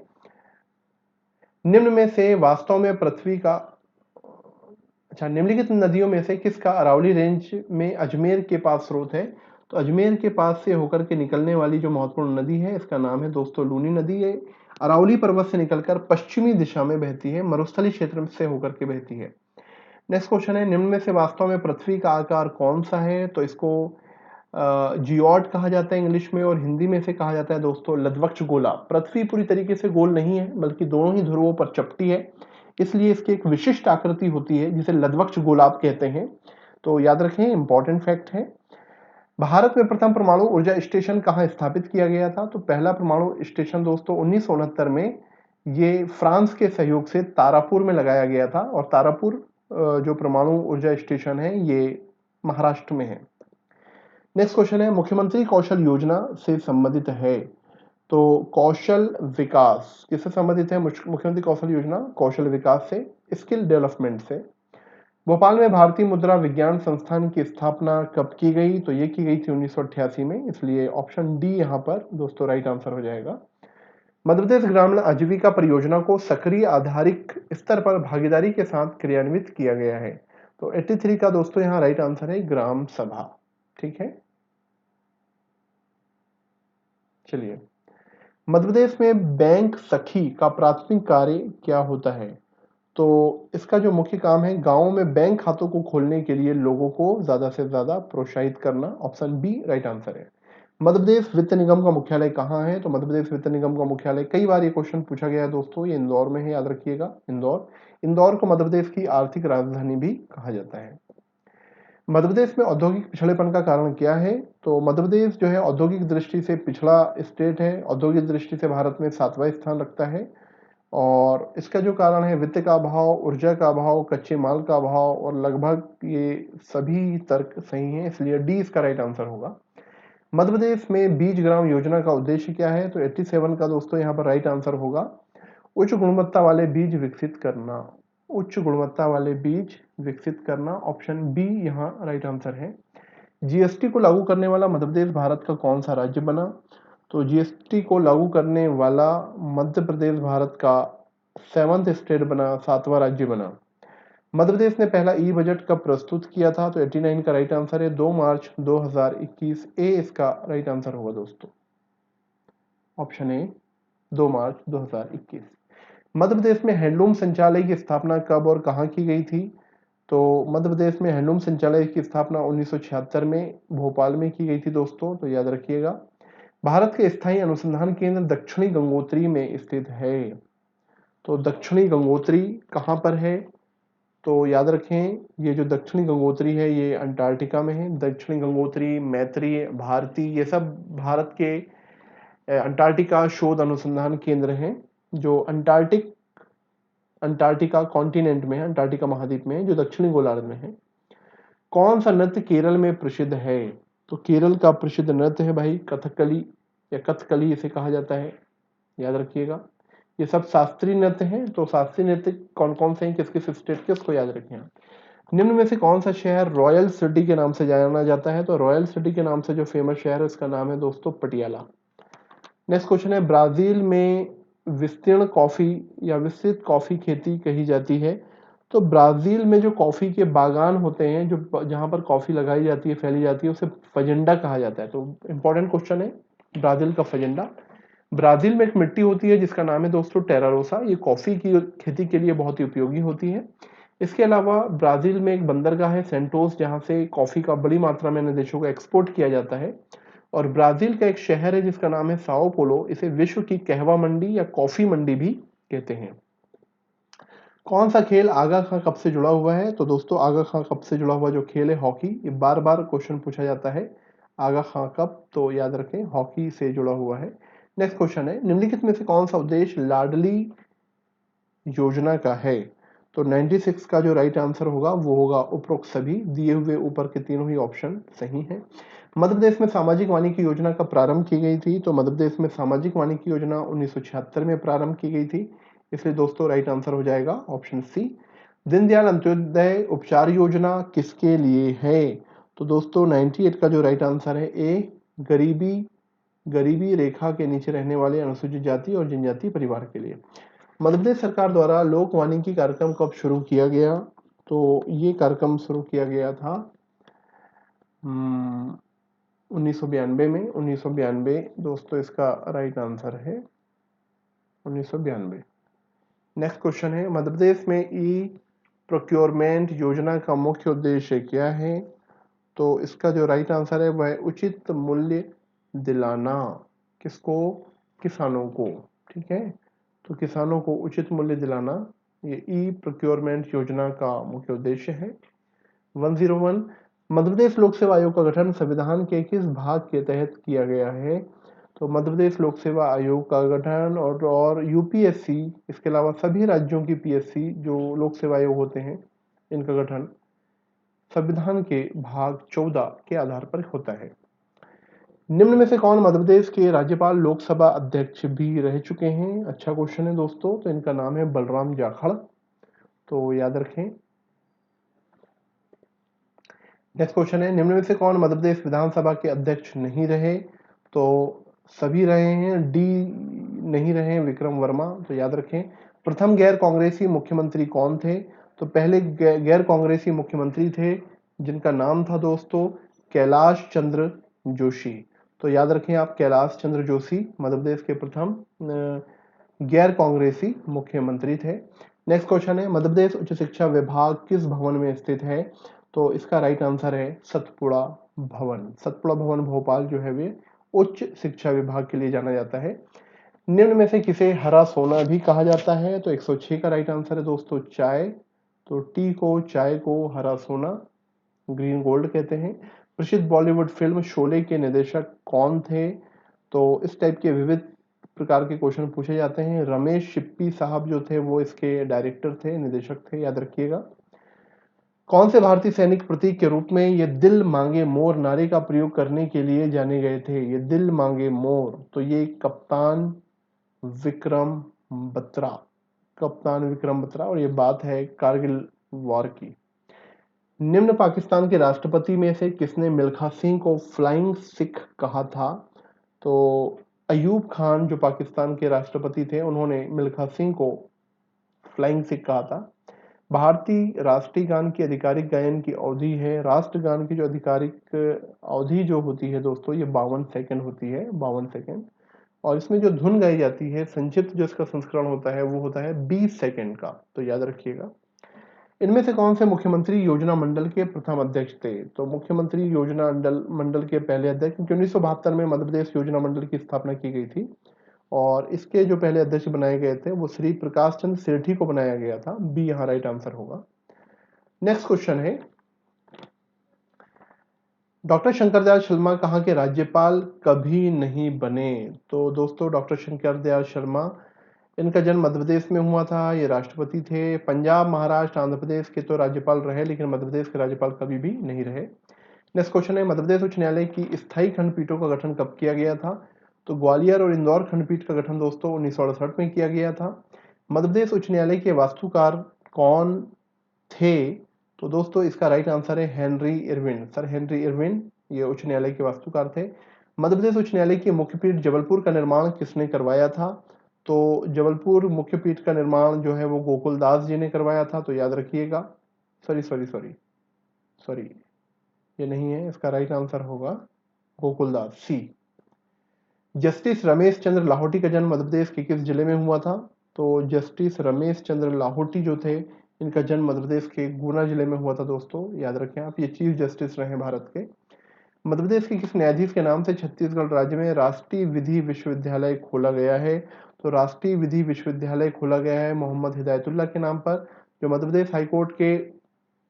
निम्न में से वास्तव में पृथ्वी का निम्नलिखित नदियों में से किसका अरावली रेंज में अजमेर के पास स्रोत है? तो अजमेर के पास से होकर के निकलने वाली जो महत्वपूर्ण नदी है, इसका नाम है दोस्तों लूनी नदी। है अरावली पर्वत से निकलकर पश्चिमी दिशा में बहती है, मरुस्थली क्षेत्र से होकर के बहती है। नेक्स्ट क्वेश्चन है, निम्न में से वास्तव में पृथ्वी का आकार कौन सा है? तो इसको जियोड कहा जाता है इंग्लिश में, और हिंदी में से कहा जाता है दोस्तों लधवक्ष गोला। पृथ्वी पूरी तरीके से गोल नहीं है, बल्कि दोनों ही ध्रुवों पर चपटी है, इसलिए इसकी एक विशिष्ट आकृति होती है जिसे लधवक्ष गोलाप कहते हैं। तो याद रखें, इंपॉर्टेंट फैक्ट है। भारत में प्रथम परमाणु ऊर्जा स्टेशन कहां स्थापित किया गया था? तो पहला परमाणु स्टेशन दोस्तों 1969 में ये फ्रांस के सहयोग से तारापुर में लगाया गया था। और तारापुर जो परमाणु ऊर्जा स्टेशन है ये महाराष्ट्र में है। नेक्स्ट क्वेश्चन है, मुख्यमंत्री कौशल योजना से संबंधित है? तो कौशल विकास किससे संबंधित है? मुख्यमंत्री कौशल योजना कौशल विकास से, स्किल डेवलपमेंट से। भोपाल में भारतीय मुद्रा विज्ञान संस्थान की स्थापना कब की गई? तो ये की गई थी 1988 में, इसलिए ऑप्शन डी यहाँ पर दोस्तों राइट आंसर हो जाएगा। मध्य प्रदेश ग्रामीण आजीविका परियोजना को सक्रिय आधारिक स्तर पर भागीदारी के साथ क्रियान्वित किया गया है। तो 83 का दोस्तों यहाँ राइट आंसर है ग्राम सभा, ठीक है। चलिए, मध्य प्रदेश में बैंक सखी का प्राथमिक कार्य क्या होता है? तो इसका जो मुख्य काम है, गांवों में बैंक खातों को खोलने के लिए लोगों को ज्यादा से ज्यादा प्रोत्साहित करना। ऑप्शन बी राइट आंसर है। मध्य प्रदेश वित्त निगम का मुख्यालय कहाँ है? तो मध्य प्रदेश वित्त निगम का मुख्यालय, कई बार ये क्वेश्चन पूछा गया है दोस्तों, ये इंदौर में है, याद रखिएगा इंदौर। इंदौर को मध्य प्रदेश की आर्थिक राजधानी भी कहा जाता है। मध्य प्रदेश में औद्योगिक पिछड़ेपन का कारण क्या है? तो मध्य प्रदेश जो है औद्योगिक दृष्टि से पिछड़ा स्टेट है, औद्योगिक दृष्टि से भारत में 7वां स्थान रखता है। और इसका जो कारण है, वित्त का अभाव, ऊर्जा का अभाव, कच्चे माल का अभाव, और लगभग ये सभी तर्क सही हैं, इसलिए डी इसका राइट आंसर होगा। मध्य प्रदेश में बीज ग्राम योजना का उद्देश्य क्या है? तो 87 का दोस्तों यहाँ पर राइट आंसर होगा उच्च गुणवत्ता वाले बीज विकसित करना। उच्च गुणवत्ता वाले बीज विकसित करना, ऑप्शन बी यहाँ राइट आंसर है। जीएसटी को लागू करने वाला मध्य प्रदेश भारत का कौन सा राज्य बना? तो जीएसटी को लागू करने वाला मध्य प्रदेश भारत का 7th स्टेट बना, 7वां राज्य बना। मध्य प्रदेश ने पहला ई बजट कब प्रस्तुत किया था? तो 89 का राइट आंसर है 2 मार्च 2021। ए इसका राइट आंसर होगा दोस्तों, ऑप्शन ए 2 मार्च 2021। मध्य प्रदेश में हैंडलूम संचालय की स्थापना कब और कहां की गई थी? तो मध्य प्रदेश में हैंडलूम संचालय की स्थापना 1976 में भोपाल में की गई थी दोस्तों, तो याद रखिएगा। भारत के स्थायी अनुसंधान केंद्र दक्षिणी गंगोत्री में स्थित है। तो दक्षिणी गंगोत्री कहां पर है? तो याद रखें, ये जो दक्षिणी गंगोत्री है ये अंटार्कटिका में है। दक्षिणी गंगोत्री, मैत्री, भारती, ये सब भारत के अंटार्कटिका शोध अनुसंधान केंद्र हैं, जो अंटार्कटिका कॉन्टिनेंट में है, अंटार्कटिका महाद्वीप में है, जो दक्षिणी गोलार्ध में है। कौन सा नृत्य केरल में प्रसिद्ध है? तो केरल का प्रसिद्ध नृत्य है भाई कथकली, या कथकली इसे कहा जाता है, याद रखिएगा। ये सब शास्त्रीय नृत्य हैं। तो शास्त्रीय नृत्य कौन कौन से हैं, किस किस स्टेट के, उसको याद रखें आप। निम्न में से कौन सा शहर रॉयल सिटी के नाम से जाना जाता है? तो रॉयल सिटी के नाम से जो फेमस शहर है उसका नाम है दोस्तों पटियाला। नेक्स्ट क्वेश्चन है, ब्राजील में विस्तीर्ण कॉफी या विस्तृत कॉफी खेती कही जाती है। तो ब्राजील में जो कॉफी के बागान होते हैं, जो जहां पर कॉफी लगाई जाती है, फैली जाती है, उसे फजेंडा कहा जाता है। तो इंपॉर्टेंट क्वेश्चन है ब्राजील का फजेंडा। ब्राजील में एक मिट्टी होती है जिसका नाम है दोस्तों टेरारोसा। ये कॉफी की खेती के लिए बहुत ही उपयोगी होती है। इसके अलावा ब्राजील में एक बंदरगाह है सेंटोस, जहां से कॉफी का बड़ी मात्रा में अन्य देशों को एक्सपोर्ट किया जाता है। और ब्राजील का एक शहर है जिसका नाम है साओ पोलो। इसे विश्व की कहवा मंडी या कॉफी मंडी भी कहते हैं। कौन सा खेल आगा खां कप से जुड़ा हुआ है? तो दोस्तों आगा खां कप से जुड़ा हुआ जो खेल है हॉकी। ये बार बार क्वेश्चन पूछा जाता है। आगा खां कप, तो याद रखें हॉकी से जुड़ा हुआ है। नेक्स्ट क्वेश्चन है, निम्नलिखित में से कौन सा उद्देश्य लाडली योजना का है? तो 96 का जो राइट आंसर होगा वो होगा उपरोक्त सभी। दिए हुए ऊपर के तीनों ही ऑप्शन सही हैं। मध्य प्रदेश में सामाजिक वानिकी योजना का प्रारंभ की गई थी? तो मध्य प्रदेश में सामाजिक वानिकी योजना 1976 में प्रारंभ की गई थी। इसलिए दोस्तों राइट आंसर हो जाएगा ऑप्शन सी। दीनदयाल अंत्योदय उपचार योजना किसके लिए है? तो दोस्तों 98 का जो राइट आंसर है ए, गरीबी रेखा के नीचे रहने वाले अनुसूचित जाति और जनजाति परिवार के लिए। मध्य प्रदेश सरकार द्वारा लोक वानिकी कार्यक्रम कब शुरू किया गया? तो ये कार्यक्रम शुरू किया गया था 1992 में। 1992 दोस्तों इसका राइट आंसर है 1992। नेक्स्ट क्वेश्चन है, मध्य प्रदेश में ई प्रोक्योरमेंट योजना का मुख्य उद्देश्य क्या है? तो इसका जो राइट आंसर है वह है उचित मूल्य दिलाना। किसको? किसानों को। ठीक है, तो किसानों को उचित मूल्य दिलाना ये ई प्रोक्योरमेंट योजना का मुख्य उद्देश्य है। 101, मध्य प्रदेश लोक सेवा आयोग का गठन संविधान के किस भाग के तहत किया गया है? तो मध्य प्रदेश लोक सेवा आयोग का गठन और यूपीएससी, इसके अलावा सभी राज्यों की पीएससी जो लोक सेवा आयोग होते हैं, इनका गठन संविधान के भाग 14 के आधार पर होता है। निम्न में से कौन मध्य प्रदेश के राज्यपाल लोकसभा अध्यक्ष भी रह चुके हैं? अच्छा क्वेश्चन है दोस्तों। तो इनका नाम है बलराम जाखड़, तो याद रखें। नेक्स्ट क्वेश्चन है, निम्न में से कौन मध्य प्रदेश विधानसभा के अध्यक्ष नहीं रहे? तो सभी रहे हैं। डी नहीं रहे, विक्रम वर्मा, तो याद रखें। प्रथम गैर कांग्रेसी मुख्यमंत्री कौन थे? तो पहले गैर कांग्रेसी मुख्यमंत्री थे जिनका नाम था दोस्तों कैलाश चंद्र जोशी। तो याद रखें आप, कैलाश चंद्र जोशी मध्य प्रदेश के प्रथम गैर कांग्रेसी मुख्यमंत्री थे। नेक्स्ट क्वेश्चन है, मध्य प्रदेश उच्च शिक्षा विभाग किस भवन में स्थित है? तो इसका राइट आंसर है सतपुड़ा भवन। सतपुड़ा भवन भोपाल जो है वे उच्च शिक्षा विभाग के लिए जाना जाता है। निम्न में से किसे हरा सोना भी कहा जाता है? तो 106 का राइट आंसर है दोस्तों चाय। तो टी को, चाय को हरा सोना, ग्रीन गोल्ड कहते हैं। प्रसिद्ध बॉलीवुड फिल्म शोले के निर्देशक कौन थे? तो इस टाइप के विविध प्रकार के क्वेश्चन पूछे जाते हैं। रमेश शिप्पी साहब जो थे वो इसके डायरेक्टर थे, निर्देशक थे, याद रखिएगा। कौन से भारतीय सैनिक प्रतीक के रूप में ये दिल मांगे मोर नारे का प्रयोग करने के लिए जाने गए थे? ये दिल मांगे मोर, तो ये कप्तान विक्रम बत्रा, कप्तान विक्रम बत्रा, और ये बात है कारगिल वॉर की। निम्न पाकिस्तान के राष्ट्रपति में से किसने मिल्खा सिंह को फ्लाइंग सिख कहा था? तो अयूब खान जो पाकिस्तान के राष्ट्रपति थे, उन्होंने मिल्खा सिंह को फ्लाइंग सिख कहा था। भारतीय राष्ट्रीय गान की आधिकारिक गायन की अवधि है, राष्ट्रगान की जो आधिकारिक अवधि जो होती है दोस्तों, ये 52 सेकंड होती है, 52 सेकंड। और इसमें जो धुन गाई जाती है, संक्षिप्त जो इसका संस्करण होता है वो होता है 20 सेकंड का, तो याद रखिएगा। इनमें से कौन से मुख्यमंत्री योजना मंडल के प्रथम अध्यक्ष थे? तो मुख्यमंत्री योजना मंडल के पहले अध्यक्ष, क्योंकि 1972 में मध्य प्रदेश योजना मंडल की स्थापना की गई थी और इसके जो पहले अध्यक्ष बनाए गए थे वो श्री प्रकाश चंद्र सेठी को बनाया गया था। बी यहाँ राइट आंसर होगा। नेक्स्ट क्वेश्चन है, डॉक्टर शंकर दयाल शर्मा कहाँ के राज्यपाल कभी नहीं बने? तो दोस्तों डॉक्टर शंकर दयाल शर्मा, इनका जन्म मध्य प्रदेश में हुआ था, ये राष्ट्रपति थे। पंजाब, महाराष्ट्र, आंध्र प्रदेश के तो राज्यपाल रहे, लेकिन मध्य प्रदेश के राज्यपाल कभी भी नहीं रहे। नेक्स्ट क्वेश्चन है, मध्य प्रदेश उच्च न्यायालय की स्थायी खंडपीठों का गठन कब किया गया था? तो ग्वालियर और इंदौर खंडपीठ का गठन दोस्तों 1968 में किया गया था। मध्य प्रदेश उच्च न्यायालय के वास्तुकार कौन थे? तो दोस्तों इसका राइट आंसर है Henry Irwin, sir Henry Irwin, ये उच्च न्यायालय के वास्तुकार थे। मध्य प्रदेश उच्च न्यायालय की मुख्यपीठ जबलपुर का निर्माण किसने करवाया था? तो जबलपुर मुख्यपीठ का निर्माण जो है वो गोकुलदास जी ने करवाया था, तो याद रखिएगा। सॉरी सॉरी सॉरी सॉरी, ये नहीं है, इसका राइट आंसर होगा गोकुलदास, सी। जस्टिस रमेश चंद्र लाहौटी का जन्म मध्य प्रदेश के किस जिले में हुआ था? तो जस्टिस रमेश चंद्र लाहौटी जो थे, इनका जन्म मध्य प्रदेश के गुना जिले में हुआ था दोस्तों, याद रखें आप। ये चीफ जस्टिस रहे भारत के। मध्य प्रदेश के किस न्यायाधीश के नाम से छत्तीसगढ़ राज्य में राष्ट्रीय विधि विश्वविद्यालय खोला गया है? तो राष्ट्रीय विधि विश्वविद्यालय खोला गया है मोहम्मद हिदायतुल्लाह के नाम पर, जो मध्य प्रदेश हाईकोर्ट के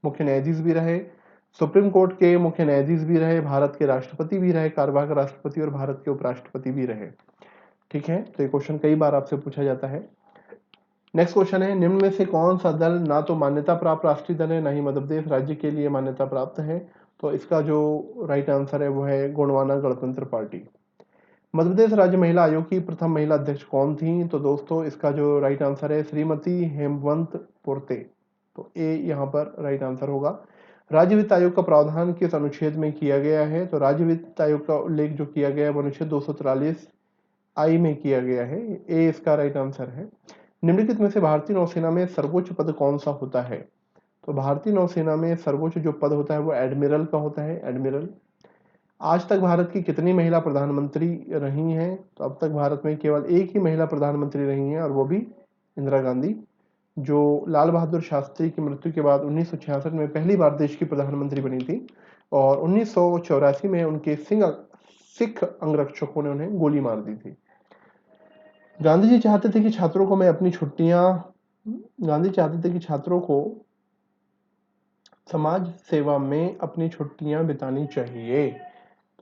मुख्य न्यायाधीश भी रहे, सुप्रीम कोर्ट के मुख्य न्यायाधीश भी रहे, भारत के राष्ट्रपति भी रहे, कार्यवाहक राष्ट्रपति, और भारत के उपराष्ट्रपति भी रहे। ठीक है, तो ये क्वेश्चन कई बार आपसे पूछा जाता है। नेक्स्ट क्वेश्चन है, निम्न में से कौन सा दल ना तो मान्यता प्राप्त राष्ट्रीय दल है, ना ही मध्य प्रदेश राज्य के लिए मान्यता प्राप्त है? तो इसका जो राइट आंसर है वो है गोंडवाना गणतंत्र पार्टी। मध्य प्रदेश राज्य महिला आयोग की प्रथम महिला अध्यक्ष कौन थी? तो दोस्तों इसका जो राइट आंसर है श्रीमती हेमवंत पोर्ते। तो ए यहाँ पर राइट आंसर होगा। राज्य वित्त आयोग का प्रावधान किस अनुच्छेद में किया गया है? तो राज्य वित्त आयोग का उल्लेख जो किया गया है वो अनुच्छेद 243 आई में किया गया है। ए इसका राइट आंसर है। निम्नलिखित में से भारतीय नौसेना में सर्वोच्च पद कौन सा होता है? तो भारतीय नौसेना में सर्वोच्च जो पद होता है वो एडमिरल का होता है, एडमिरल। आज तक भारत की कितनी महिला प्रधानमंत्री रही हैं? तो अब तक भारत में केवल एक ही महिला प्रधानमंत्री रही हैं, और वो भी इंदिरा गांधी, जो लाल बहादुर शास्त्री की मृत्यु के बाद 1966 में पहली बार देश की प्रधानमंत्री बनी थी, और 1984 में उनके सिख अंगरक्षकों ने उन्हें गोली मार दी थी। गांधी जी चाहते थे कि छात्रों को समाज सेवा में अपनी छुट्टियां बितानी चाहिए।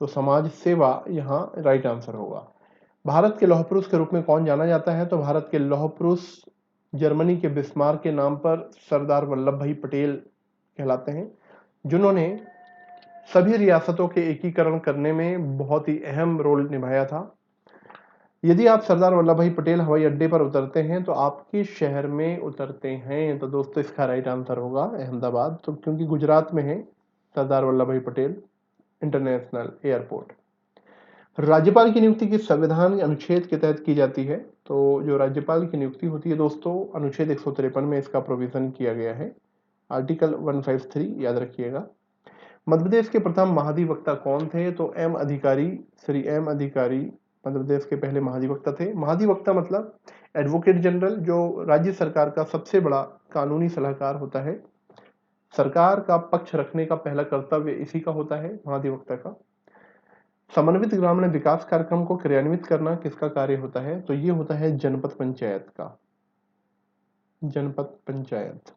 तो समाज सेवा यहाँ राइट आंसर होगा। भारत के लौह पुरुष के रूप में कौन जाना जाता है? तो भारत के लौह पुरुष जर्मनी के बिस्मार्क के नाम पर सरदार वल्लभ भाई पटेल कहलाते हैं, जिन्होंने सभी रियासतों के एकीकरण करने में बहुत ही अहम रोल निभाया था। यदि आप सरदार वल्लभ भाई पटेल हवाई अड्डे पर उतरते हैं तो आप किस शहर में उतरते हैं? तो दोस्तों इसका राइट आंसर होगा अहमदाबाद, तो क्योंकि गुजरात में है सरदार वल्लभ भाई पटेल इंटरनेशनल एयरपोर्ट। राज्यपाल की नियुक्ति किस संविधान अनुच्छेद के तहत की जाती है? तो जो राज्यपाल की नियुक्ति होती है दोस्तों, अनुच्छेद 153 में इसका प्रोविजन किया गया है, आर्टिकल 153, याद रखिएगा। मध्य प्रदेश के प्रथम महाधिवक्ता कौन थे? तो एम अधिकारी, श्री एम अधिकारी मध्य प्रदेश के पहले महाधिवक्ता थे। महाधिवक्ता मतलब एडवोकेट जनरल, जो राज्य सरकार का सबसे बड़ा कानूनी सलाहकार होता है। सरकार का पक्ष रखने का पहला कर्तव्य इसी का होता है, महाधिवक्ता का। समन्वित ग्रामीण विकास कार्यक्रम को क्रियान्वित करना किसका कार्य होता है? तो ये होता है जनपद पंचायत का, जनपद पंचायत।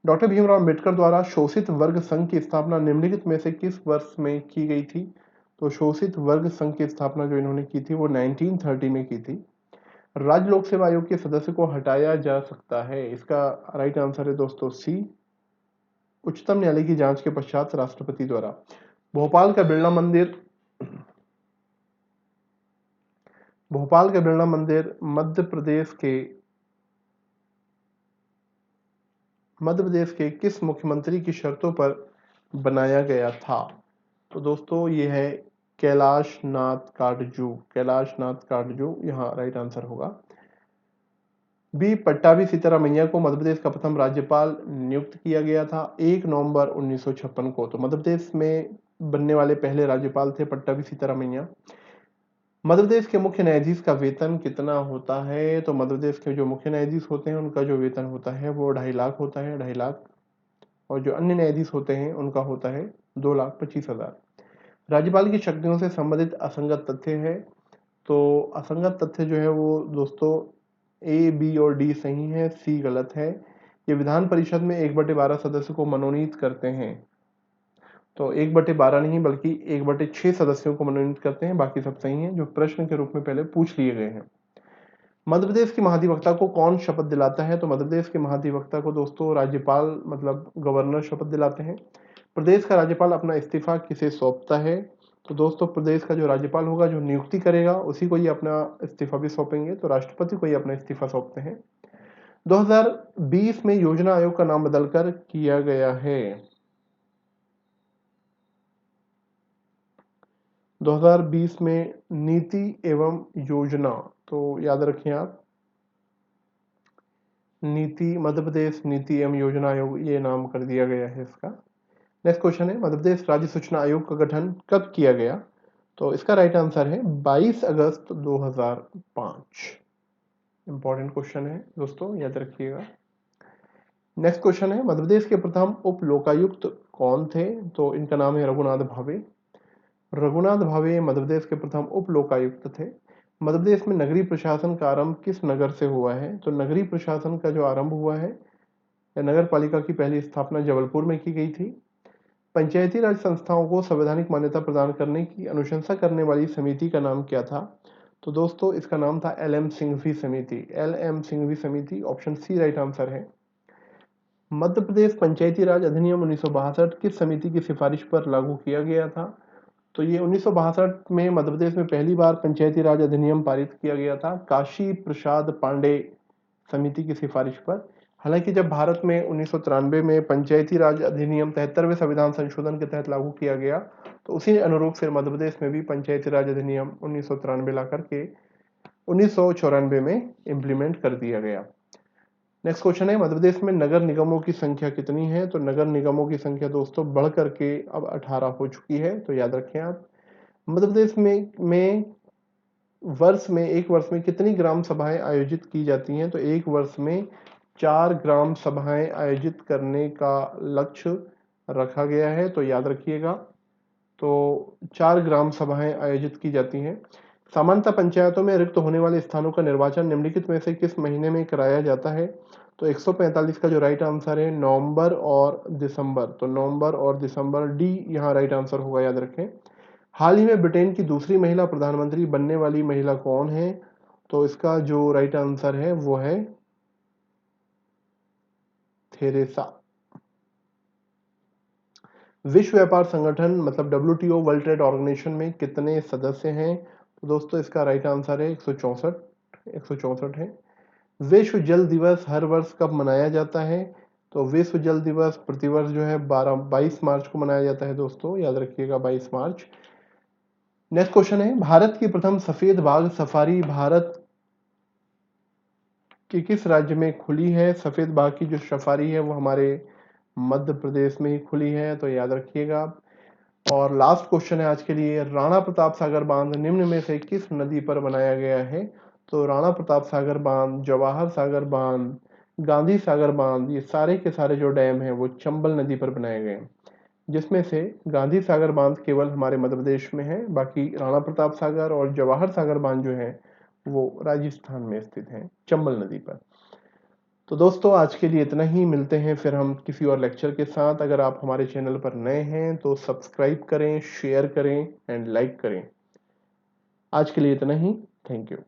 डॉक्टर भीमराव अंबेडकर द्वारा शोषित वर्ग संघ की स्थापना निम्नलिखित में से किस वर्ष में की गई थी? तो शोषित वर्ग संघ की स्थापना जो इन्होंने की थी वो 1930 में की थी। राज्य लोक सेवा आयोग के सदस्य को हटाया जा सकता है, इसका राइट आंसर है दोस्तों सी, उच्चतम न्यायालय की जांच के पश्चात राष्ट्रपति द्वारा। भोपाल का बिरला मंदिर मध्य प्रदेश के किस मुख्यमंत्री की शर्तों पर बनाया गया था? तो दोस्तों ये है कैलाश नाथ काटजू, यहाँ राइट आंसर होगा। बी पट्टाभी सीतारामैया को मध्य प्रदेश का प्रथम राज्यपाल नियुक्त किया गया था 1 नवंबर 1956 को। तो मध्य प्रदेश में बनने वाले पहले राज्यपाल थे पट्टाभी सीतारामैया। मध्य प्रदेश के मुख्य न्यायाधीश का वेतन कितना होता है? तो मध्य प्रदेश के जो मुख्य न्यायाधीश होते हैं उनका जो वेतन होता है वो 2.5 लाख होता है, 2.5 लाख। और जो अन्य न्यायाधीश होते हैं उनका होता है 2,25,000। राज्यपाल की शक्तियों से संबंधित असंगत तथ्य है। तो असंगत तथ्य जो है वो दोस्तों ए, बी और डी सही है, सी गलत है। ये विधान परिषद में 1/12 सदस्य को मनोनीत करते हैं। तो 1/12 नहीं बल्कि 1/6 सदस्यों को मनोनीत करते हैं, बाकी सब सही हैं, जो प्रश्न के रूप में पहले पूछ लिए गए हैं। मध्य प्रदेश के महाधिवक्ता को कौन शपथ दिलाता है? तो मध्य प्रदेश के महाधिवक्ता को दोस्तों राज्यपाल मतलब गवर्नर शपथ दिलाते हैं। प्रदेश का राज्यपाल अपना इस्तीफा किसे सौंपता है? तो दोस्तों प्रदेश का जो राज्यपाल होगा, जो नियुक्ति करेगा, उसी को ये अपना इस्तीफा भी सौंपेंगे, तो राष्ट्रपति को ये अपना इस्तीफा सौंपते हैं। 2020 में योजना आयोग का नाम बदलकर किया गया है। 2020 में नीति एवं योजना, तो याद रखें आप, मध्य प्रदेश नीति एवं योजना आयोग ये नाम कर दिया गया है इसका। नेक्स्ट क्वेश्चन है, मध्य प्रदेश राज्य सूचना आयोग का गठन कब किया गया? तो इसका राइट आंसर है 22 अगस्त 2005। इंपॉर्टेंट क्वेश्चन है दोस्तों, याद रखिएगा। नेक्स्ट क्वेश्चन है, मध्य प्रदेश के प्रथम उप लोकायुक्त कौन थे? तो इनका नाम है रघुनाथ भावे। रघुनाथ भावे मध्य प्रदेश के प्रथम उप लोकायुक्त थे। मध्य प्रदेश में नगरीय प्रशासन का आरंभ किस नगर से हुआ है? तो नगरीय प्रशासन का जो आरंभ हुआ है, या नगर पालिका की पहली स्थापना जबलपुर में की गई थी। पंचायती राज संस्थाओं को संवैधानिक मान्यता प्रदान करने की अनुशंसा करने वाली समिति का नाम क्या था? तो दोस्तों इसका नाम था एल.एम. सिंघवी समिति। एल.एम. सिंघवी समिति, ऑप्शन सी राइट आंसर है। मध्य प्रदेश पंचायती राज अधिनियम 1962 किस समिति की सिफारिश पर लागू किया गया था? तो ये 1962 में मध्य प्रदेश में पहली बार पंचायती राज अधिनियम पारित किया गया था काशी प्रसाद पांडे समिति की सिफारिश पर। हालांकि जब भारत में 1993 में पंचायती राज अधिनियम 73वें संविधान संशोधन के तहत लागू किया गया, तो उसी अनुरूप फिर मध्य प्रदेश में भी पंचायती राज अधिनियम 1993 ला करके 1994 में इंप्लीमेंट कर दिया गया। नेक्स्ट क्वेश्चन है, मध्य प्रदेश में नगर निगमों की संख्या कितनी है? तो नगर निगमों की संख्या दोस्तों बढ़ करके अब 18 हो चुकी है, तो याद रखें आप। मध्य प्रदेश में एक वर्ष में कितनी ग्राम सभाएं आयोजित की जाती हैं? तो एक वर्ष में 4 ग्राम सभाएं आयोजित करने का लक्ष्य रखा गया है, तो याद रखिएगा। तो 4 ग्राम सभाएं आयोजित की जाती हैं। सामान्यतः पंचायतों में रिक्त होने वाले स्थानों का निर्वाचन निम्नलिखित में से किस महीने में कराया जाता है? तो 145 का जो राइट आंसर है नवंबर और दिसंबर। तो नवंबर और दिसंबर, डी यहाँ राइट आंसर होगा, याद रखें। हाल ही में ब्रिटेन की दूसरी महिला प्रधानमंत्री बनने वाली महिला कौन है? तो इसका जो राइट आंसर है वो है थेरेसा। विश्व व्यापार संगठन मतलब WTO वर्ल्ड ट्रेड ऑर्गेनाइजेशन में कितने सदस्य हैं? तो दोस्तों इसका राइट आंसर है 164 है। विश्व जल दिवस हर वर्ष कब मनाया जाता है? तो विश्व जल दिवस प्रतिवर्ष जो है 22 मार्च को मनाया जाता है दोस्तों, याद रखिएगा 22 मार्च। नेक्स्ट क्वेश्चन है, भारत की प्रथम सफेद बाघ सफारी भारत के किस राज्य में खुली है? सफेद बाघ की जो सफारी है वो हमारे मध्य प्रदेश में ही खुली है, तो याद रखिएगा। और लास्ट क्वेश्चन है आज के लिए, राणा प्रताप सागर बांध निम्न में से किस नदी पर बनाया गया है? तो राणा प्रताप सागर बांध, जवाहर सागर बांध, गांधी सागर बांध, ये सारे के सारे जो डैम हैं वो चंबल नदी पर बनाए गए हैं, जिसमें से गांधी सागर बांध केवल हमारे मध्य प्रदेश में है, बाकी राणा प्रताप सागर और जवाहर सागर बांध जो है वो राजस्थान में स्थित है चंबल नदी पर। तो दोस्तों आज के लिए इतना ही, मिलते हैं फिर हम किसी और लेक्चर के साथ। अगर आप हमारे चैनल पर नए हैं तो सब्सक्राइब करें, शेयर करें एंड लाइक करें। आज के लिए इतना ही, थैंक यू।